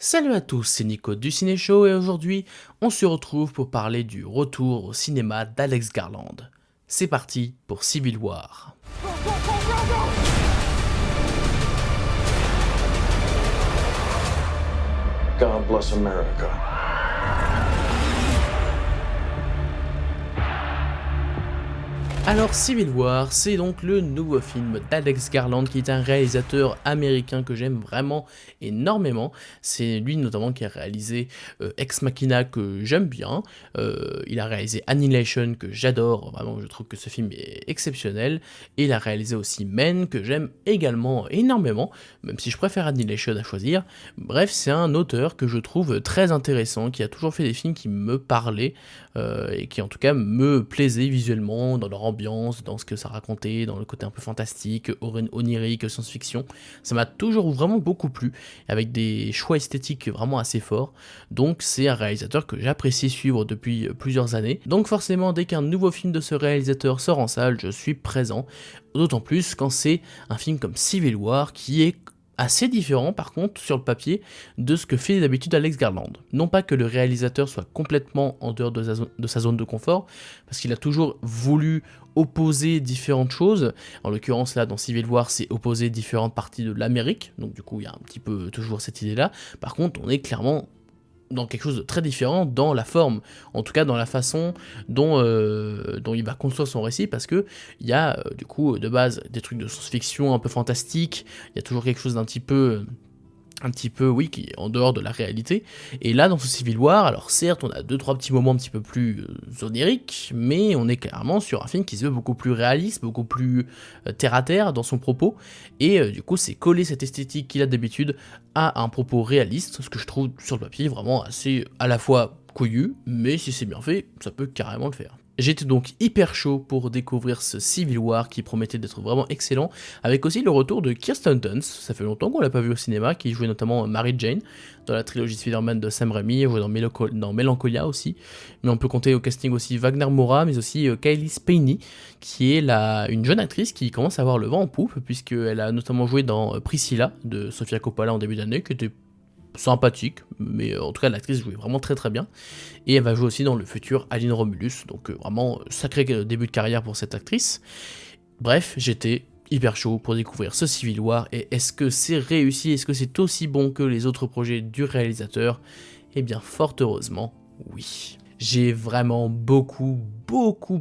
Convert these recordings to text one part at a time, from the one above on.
Salut à tous, c'est Nico du Ciné Show et aujourd'hui, on se retrouve pour parler du retour au cinéma d'Alex Garland. C'est parti pour Civil War. God bless America. Alors Civil War, c'est donc le nouveau film d'Alex Garland qui est un réalisateur américain que j'aime vraiment énormément. C'est lui notamment qui a réalisé Ex Machina que j'aime bien. Il a réalisé Annihilation que j'adore, vraiment je trouve que ce film est exceptionnel. Et il a réalisé aussi Men que j'aime également énormément, même si je préfère Annihilation à choisir. Bref, c'est un auteur que je trouve très intéressant, qui a toujours fait des films qui me parlaient et qui en tout cas me plaisaient visuellement, dans leur ambiance, dans ce que ça racontait, dans le côté un peu fantastique, onirique, science-fiction. Ça m'a toujours vraiment beaucoup plu, avec des choix esthétiques vraiment assez forts. Donc c'est un réalisateur que j'apprécie suivre depuis plusieurs années. Donc forcément, dès qu'un nouveau film de ce réalisateur sort en salle, je suis présent. D'autant plus quand c'est un film comme Civil War qui est assez différent par contre sur le papier de ce que fait d'habitude Alex Garland. Non pas que le réalisateur soit complètement en dehors de sa zone de confort, parce qu'il a toujours voulu opposer différentes choses. En l'occurrence là dans Civil War c'est opposer différentes parties de l'Amérique, donc du coup il y a un petit peu toujours cette idée là. Par contre on est clairement dans quelque chose de très différent dans la forme, en tout cas dans la façon dont il va construire son récit, parce que il y a du coup de base des trucs de science-fiction un peu fantastique, il y a toujours quelque chose un petit peu, oui, qui est en dehors de la réalité. Et là, dans ce Civil War, alors certes, on a 2-3 petits moments un petit peu plus oniriques, mais on est clairement sur un film qui se veut beaucoup plus réaliste, beaucoup plus terre-à-terre dans son propos, et du coup, c'est coller cette esthétique qu'il a d'habitude à un propos réaliste, ce que je trouve sur le papier vraiment assez, à la fois couillu, mais si c'est bien fait, ça peut carrément le faire. J'étais donc hyper chaud pour découvrir ce Civil War qui promettait d'être vraiment excellent, avec aussi le retour de Kirsten Dunst. Ça fait longtemps qu'on l'a pas vu au cinéma, qui jouait notamment Mary Jane dans la trilogie Spider-Man de Sam Raimi, elle jouait dans Melancholia aussi, mais on peut compter au casting aussi Wagner Moura, mais aussi Kylie Spaney, qui est une jeune actrice qui commence à avoir le vent en poupe, puisqu'elle a notamment joué dans Priscilla de Sofia Coppola en début d'année, qui était sympathique, mais en tout cas l'actrice jouait vraiment très très bien, et elle va jouer aussi dans le futur Aline Romulus, donc vraiment sacré début de carrière pour cette actrice. Bref, j'étais hyper chaud pour découvrir ce Civil War, et est-ce que c'est réussi, est-ce que c'est aussi bon que les autres projets du réalisateur? Eh bien fort heureusement, oui. J'ai vraiment beaucoup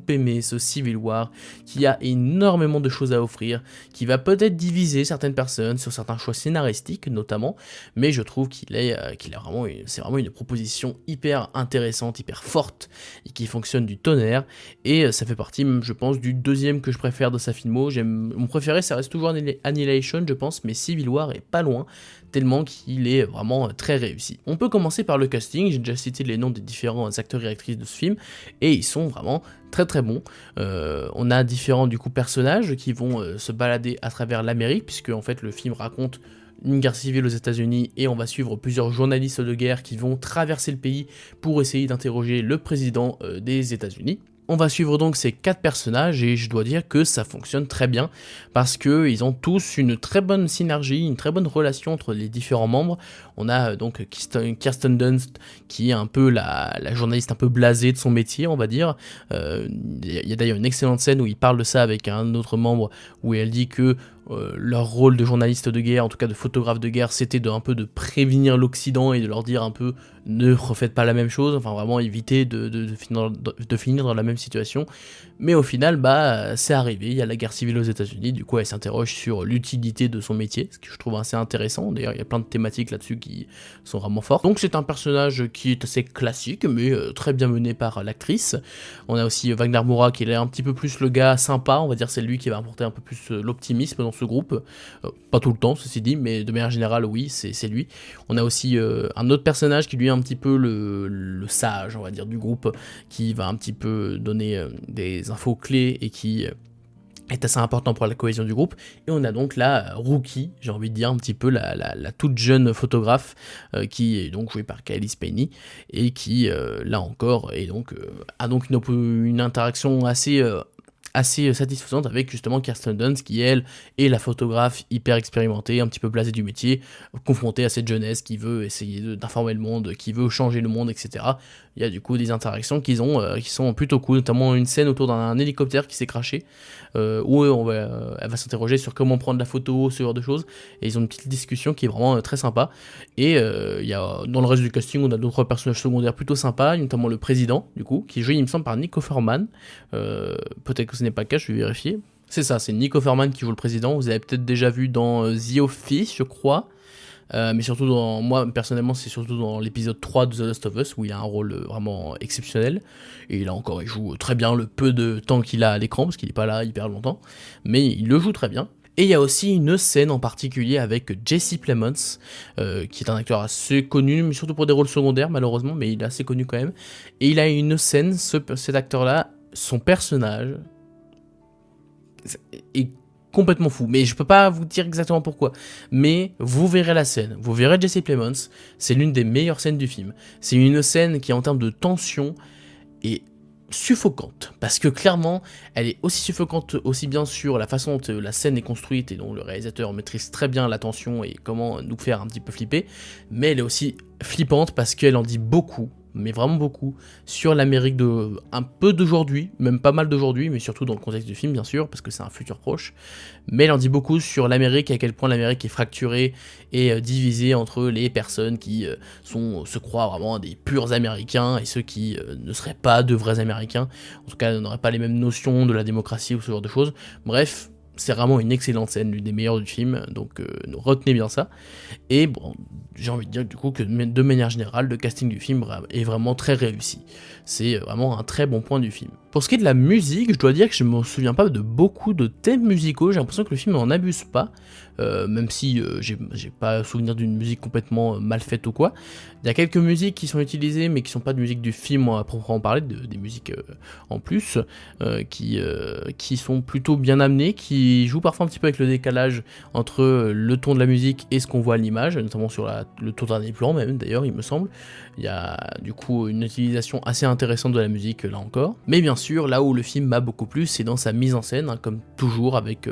aimé ce Civil War, qui a énormément de choses à offrir, qui va peut-être diviser certaines personnes sur certains choix scénaristiques notamment, mais je trouve c'est vraiment une proposition hyper intéressante, hyper forte, et qui fonctionne du tonnerre, et ça fait partie, je pense, du deuxième que je préfère de sa filmo. Mon préféré, ça reste toujours Annihilation, je pense, mais Civil War est pas loin, tellement qu'il est vraiment très réussi. On peut commencer par le casting, j'ai déjà cité les noms des différents acteurs et actrices de ce film, et ils sont vraiment très très bons. On a différents du coup personnages qui vont se balader à travers l'Amérique, puisque en fait le film raconte une guerre civile aux États-Unis, et on va suivre plusieurs journalistes de guerre qui vont traverser le pays pour essayer d'interroger le président des États-Unis. On va suivre donc ces 4 personnages, et je dois dire que ça fonctionne très bien, parce qu'ils ont tous une très bonne synergie, une très bonne relation entre les différents membres. On a donc Kirsten Dunst, qui est un peu la journaliste un peu blasée de son métier, on va dire. Il y a d'ailleurs une excellente scène où il parle de ça avec un autre membre, où elle dit que leur rôle de journaliste de guerre, en tout cas de photographe de guerre, c'était un peu de prévenir l'Occident et de leur dire un peu ne refaites pas la même chose, enfin vraiment éviter de finir dans la même situation. Mais au final, c'est arrivé, il y a la guerre civile aux États-Unis, du coup elle s'interroge sur l'utilité de son métier, ce que je trouve assez intéressant. D'ailleurs il y a plein de thématiques là-dessus qui sont vraiment fortes. Donc c'est un personnage qui est assez classique, mais très bien mené par l'actrice. On a aussi Wagner Moura qui est un petit peu plus le gars sympa, on va dire c'est lui qui va apporter un peu plus l'optimisme dans ce groupe. Pas tout le temps ceci dit, mais de manière générale oui, c'est lui. On a aussi un autre personnage qui lui est un petit peu le sage, on va dire, du groupe, qui va un petit peu donner des infos clés et qui est assez important pour la cohésion du groupe. Et on a donc la rookie, j'ai envie de dire un petit peu la toute jeune photographe qui est donc jouée par Kylie Spaney, et qui là encore a donc une interaction assez assez satisfaisante avec justement Kirsten Dunst qui elle est la photographe hyper expérimentée, un petit peu blasée du métier, confrontée à cette jeunesse qui veut essayer d'informer le monde, qui veut changer le monde, etc. Il y a du coup des interactions qui sont plutôt cool, notamment une scène autour d'un hélicoptère qui s'est crashé, où elle va s'interroger sur comment prendre la photo, ce genre de choses, et ils ont une petite discussion qui est vraiment très sympa. Et il y a, dans le reste du casting, on a d'autres personnages secondaires plutôt sympas, notamment le président, du coup, qui est joué, il me semble, par Nick Offerman. Peut-être que ce n'est pas le cas, je vais vérifier. C'est ça, c'est Nick Offerman qui joue le président. Vous avez peut-être déjà vu dans The Office, je crois. Mais surtout moi personnellement c'est surtout dans l'épisode 3 de The Last of Us où il a un rôle vraiment exceptionnel, et là encore il joue très bien le peu de temps qu'il a à l'écran parce qu'il n'est pas là hyper longtemps, mais il le joue très bien. Et il y a aussi une scène en particulier avec Jesse Plemons, qui est un acteur assez connu, mais surtout pour des rôles secondaires malheureusement, mais il est assez connu quand même. Et il a une scène, cet acteur-là, son personnage est complètement fou, mais je peux pas vous dire exactement pourquoi, mais vous verrez la scène, vous verrez Jesse Plemons, c'est l'une des meilleures scènes du film. C'est une scène qui en termes de tension est suffocante, parce que clairement elle est aussi suffocante aussi bien sur la façon dont la scène est construite et dont le réalisateur maîtrise très bien la tension et comment nous faire un petit peu flipper, mais elle est aussi flippante parce qu'elle en dit beaucoup, mais vraiment beaucoup, sur l'Amérique de un peu d'aujourd'hui, même pas mal d'aujourd'hui, mais surtout dans le contexte du film bien sûr, parce que c'est un futur proche, mais elle en dit beaucoup sur l'Amérique, à quel point l'Amérique est fracturée et divisée entre les personnes qui se croient vraiment des purs Américains et ceux qui ne seraient pas de vrais Américains, en tout cas n'auraient pas les mêmes notions de la démocratie ou ce genre de choses. Bref, c'est vraiment une excellente scène, l'une des meilleures du film, donc retenez bien ça. Et bon, j'ai envie de dire du coup que de manière générale, le casting du film est vraiment très réussi. C'est vraiment un très bon point du film. Pour ce qui est de la musique, je dois dire que je me souviens pas de beaucoup de thèmes musicaux, j'ai l'impression que le film n'en abuse pas, même si j'ai pas souvenir d'une musique complètement mal faite ou quoi. Il y a quelques musiques qui sont utilisées, mais qui sont pas de musique du film à proprement parler, des musiques en plus, qui sont plutôt bien amenées, qui jouent parfois un petit peu avec le décalage entre le ton de la musique et ce qu'on voit à l'image, notamment sur le tout dernier plan même d'ailleurs il me semble. Il y a du coup une utilisation assez intéressante de la musique là encore. Mais bien sûr, là où le film m'a beaucoup plu, c'est dans sa mise en scène, hein, comme toujours avec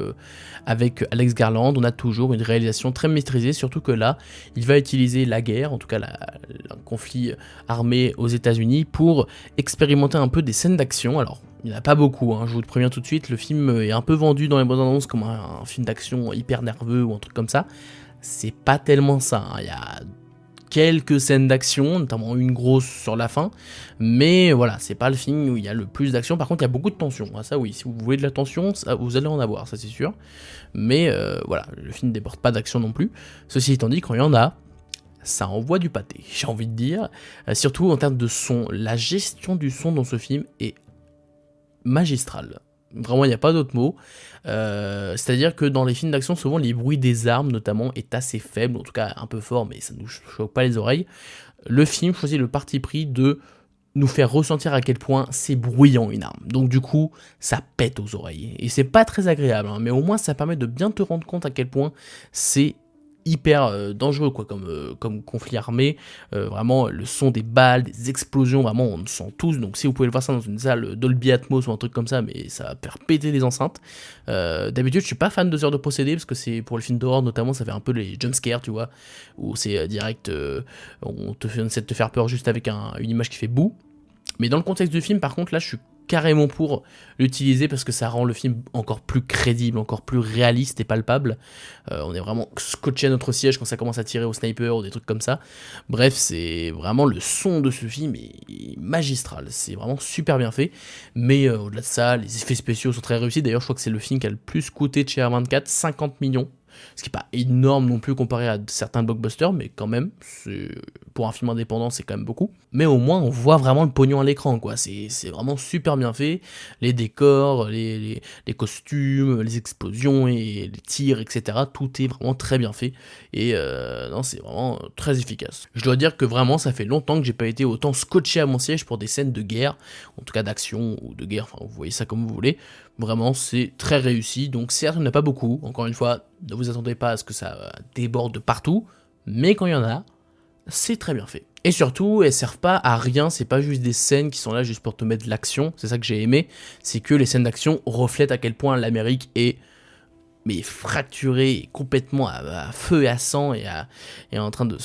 Alex Garland, on a toujours une réalisation très maîtrisée, surtout que là, il va utiliser la guerre, en tout cas un conflit armé aux États-Unis, pour expérimenter un peu des scènes d'action. Alors, il n'y en a pas beaucoup, hein, je vous le préviens tout de suite, le film est un peu vendu dans les bandes annonces comme un film d'action hyper nerveux ou un truc comme ça. C'est pas tellement ça, hein. Il y a quelques scènes d'action, notamment une grosse sur la fin, mais voilà, c'est pas le film où il y a le plus d'action. Par contre, il y a beaucoup de tension, ah, ça oui, si vous voulez de la tension, ça, vous allez en avoir, ça c'est sûr, mais voilà, le film ne déborde pas d'action non plus. Ceci étant dit, quand il y en a, ça envoie du pâté, j'ai envie de dire, surtout en termes de son. La gestion du son dans ce film est magistrale. Vraiment, il n'y a pas d'autre mot. C'est-à-dire que dans les films d'action, souvent, les bruits des armes, notamment, est assez faible, en tout cas un peu fort, mais ça ne nous choque pas les oreilles. Le film choisit le parti pris de nous faire ressentir à quel point c'est bruyant une arme. Donc du coup, ça pète aux oreilles. Et c'est pas très agréable, hein, mais au moins ça permet de bien te rendre compte à quel point c'est hyper dangereux quoi, comme conflit armé. Vraiment le son des balles, des explosions, vraiment on le sent tous. Donc si vous pouvez le voir ça dans une salle Dolby Atmos ou un truc comme ça, mais ça va faire péter les enceintes. D'habitude je suis pas fan de ce genre de procédé parce que c'est pour les films d'horreur notamment, ça fait un peu les jumpscares, tu vois, où c'est direct, on essaie de te faire peur juste avec une image qui fait boue. Mais dans le contexte du film, par contre, là, je suis carrément pour l'utiliser parce que ça rend le film encore plus crédible, encore plus réaliste et palpable. On est vraiment scotché à notre siège quand ça commence à tirer au sniper ou des trucs comme ça. Bref, c'est vraiment le son de ce film est magistral. C'est vraiment super bien fait. Mais au-delà de ça, les effets spéciaux sont très réussis. D'ailleurs, je crois que c'est le film qui a le plus coûté de chez R24, 50 millions. Ce qui n'est pas énorme non plus comparé à certains blockbusters, mais quand même, pour un film indépendant, c'est quand même beaucoup. Mais au moins, on voit vraiment le pognon à l'écran, quoi. C'est vraiment super bien fait. Les décors, les costumes, les explosions et les tirs, etc. Tout est vraiment très bien fait. Et non, c'est vraiment très efficace. Je dois dire que vraiment, ça fait longtemps que j'ai pas été autant scotché à mon siège pour des scènes de guerre, en tout cas d'action ou de guerre, enfin, vous voyez ça comme vous voulez. Vraiment, c'est très réussi. Donc certes, il n'y en a pas beaucoup. Encore une fois, ne vous attendez pas à ce que ça déborde de partout. Mais quand il y en a, c'est très bien fait. Et surtout, elles servent pas à rien, c'est pas juste des scènes qui sont là juste pour te mettre de l'action, c'est ça que j'ai aimé, c'est que les scènes d'action reflètent à quel point l'Amérique est fracturée, complètement à feu et à sang, et en train de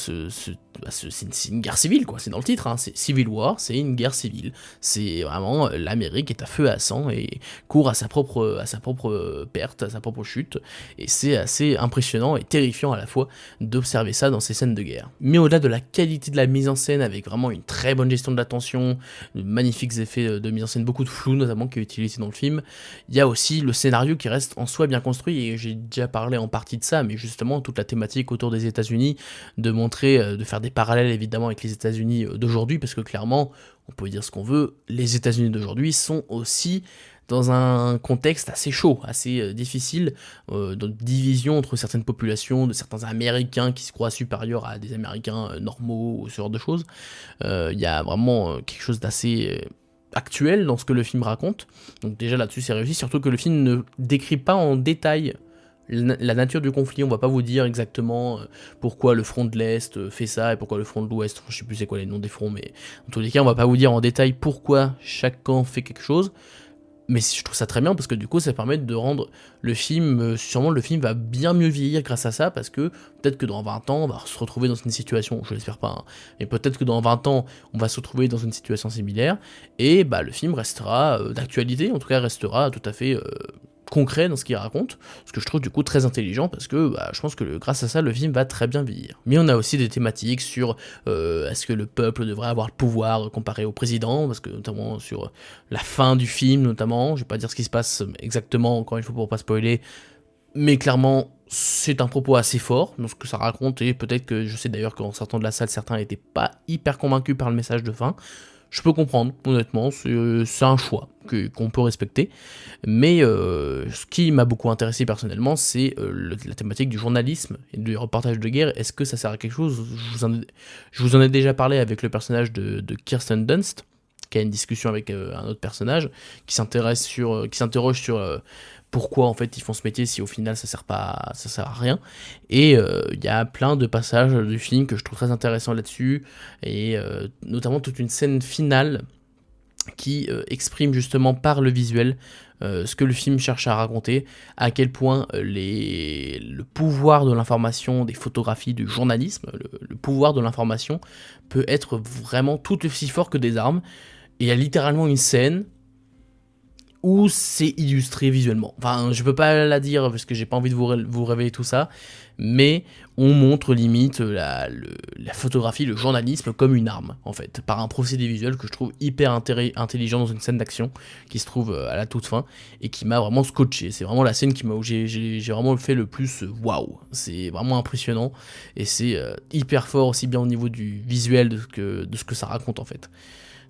c'est une guerre civile, quoi, c'est dans le titre, hein, c'est Civil War, c'est une guerre civile, c'est vraiment, l'Amérique est à feu et à sang, et court à sa propre perte, à sa propre chute, et c'est assez impressionnant et terrifiant à la fois d'observer ça dans ces scènes de guerre. Mais au-delà de la qualité de la mise en scène, avec vraiment une très bonne gestion de la tension, de magnifiques effets de mise en scène, beaucoup de flou notamment qui est utilisé dans le film, il y a aussi le scénario qui reste en soi bien construit, et j'ai déjà parlé en partie de ça, mais justement toute la thématique autour des États-Unis, de montrer, de faire des parallèles évidemment avec les États-Unis d'aujourd'hui, parce que clairement, on peut dire ce qu'on veut, les États-Unis d'aujourd'hui sont aussi dans un contexte assez chaud, assez difficile, de division entre certaines populations, de certains Américains qui se croient supérieurs à des Américains normaux, ou ce genre de choses. Il y a vraiment quelque chose d'assez actuel dans ce que le film raconte, donc déjà là-dessus c'est réussi, surtout que le film ne décrit pas en détail la nature du conflit, on va pas vous dire exactement pourquoi le front de l'Est fait ça et pourquoi le front de l'Ouest, je sais plus c'est quoi les noms des fronts, mais en tous les cas on va pas vous dire en détail pourquoi chaque camp fait quelque chose, mais je trouve ça très bien parce que du coup ça permet de rendre le film, sûrement le film va bien mieux vieillir grâce à ça, parce que peut-être que dans 20 ans on va se retrouver dans une situation, je l'espère pas, hein, mais peut-être que dans 20 ans on va se retrouver dans une situation similaire, et bah le film restera d'actualité, en tout cas restera tout à fait concret dans ce qu'il raconte, ce que je trouve du coup très intelligent, parce que je pense que grâce à ça le film va très bien vieillir. Mais on a aussi des thématiques sur est-ce que le peuple devrait avoir le pouvoir comparé au président, parce que notamment sur la fin du film notamment, je vais pas dire ce qui se passe exactement encore une fois pour pas spoiler, mais clairement c'est un propos assez fort dans ce que ça raconte, et peut-être que je sais d'ailleurs qu'en sortant de la salle certains n'étaient pas hyper convaincus par le message de fin. Je peux comprendre, honnêtement, c'est un choix qu'on peut respecter, mais ce qui m'a beaucoup intéressé personnellement, c'est la thématique du journalisme et du reportage de guerre. Est-ce que ça sert à quelque chose? Je vous en ai déjà parlé avec le personnage de Kirsten Dunst, qui a une discussion avec un autre personnage, qui s'interroge sur pourquoi en fait ils font ce métier si au final ça sert à rien. Et il y a plein de passages du film que je trouve très intéressants là-dessus, et notamment toute une scène finale qui exprime justement par le visuel ce que le film cherche à raconter, à quel point le pouvoir de l'information, des photographies, du journalisme, le pouvoir de l'information peut être vraiment tout aussi fort que des armes. Et il y a littéralement une scène où c'est illustré visuellement. Enfin, je peux pas la dire parce que j'ai pas envie de vous révéler tout ça, mais on montre limite la photographie, le journalisme comme une arme, en fait, par un procédé visuel que je trouve hyper intelligent dans une scène d'action qui se trouve à la toute fin et qui m'a vraiment scotché. C'est vraiment la scène où j'ai vraiment fait le plus waouh. C'est vraiment impressionnant, et c'est hyper fort aussi bien au niveau du visuel de ce que ça raconte en fait.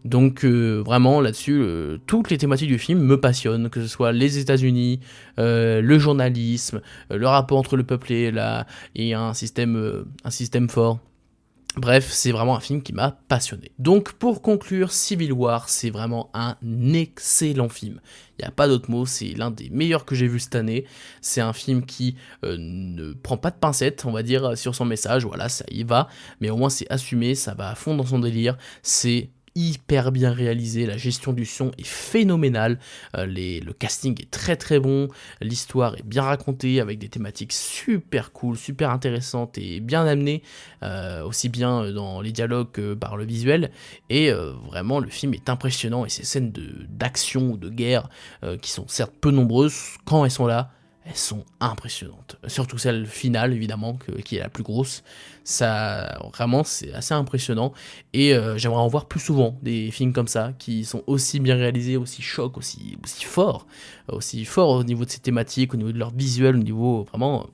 Donc vraiment là-dessus, toutes les thématiques du film me passionnent, que ce soit les États-Unis, le journalisme, le rapport entre le peuple et un système fort. Bref, c'est vraiment un film qui m'a passionné. Donc pour conclure, Civil War, c'est vraiment un excellent film. Il n'y a pas d'autre mot, c'est l'un des meilleurs que j'ai vu cette année. C'est un film qui ne prend pas de pincettes, on va dire, sur son message, voilà, ça y va, mais au moins c'est assumé, ça va à fond dans son délire, c'est hyper bien réalisé, la gestion du son est phénoménale, le casting est très très bon, l'histoire est bien racontée avec des thématiques super cool, super intéressantes et bien amenées, aussi bien dans les dialogues que par le visuel, et vraiment le film est impressionnant, et ces scènes d'action ou de guerre qui sont certes peu nombreuses, quand elles sont là, elles sont impressionnantes. Surtout celle finale, évidemment, qui est la plus grosse. Ça, vraiment, c'est assez impressionnant. Et j'aimerais en voir plus souvent des films comme ça, qui sont aussi bien réalisés, aussi chocs, aussi forts. Aussi forts au niveau de ces thématiques, au niveau de leur visuel, au niveau vraiment...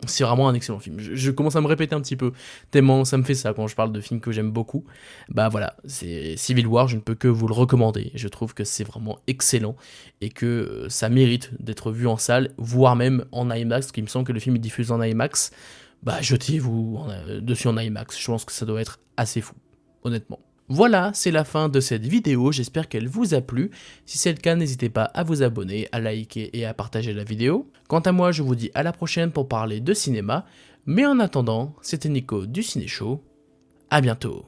C'est vraiment un excellent film. Je commence à me répéter un petit peu, tellement ça me fait ça quand je parle de films que j'aime beaucoup. Bah voilà, c'est Civil War, je ne peux que vous le recommander. Je trouve que c'est vraiment excellent et que ça mérite d'être vu en salle, voire même en IMAX, parce qu'il me semble que le film est diffusé en IMAX. Bah jetez-vous dessus en IMAX, je pense que ça doit être assez fou, honnêtement. Voilà, c'est la fin de cette vidéo, j'espère qu'elle vous a plu. Si c'est le cas, n'hésitez pas à vous abonner, à liker et à partager la vidéo. Quant à moi, je vous dis à la prochaine pour parler de cinéma. Mais en attendant, c'était Nico du Ciné Show. À bientôt.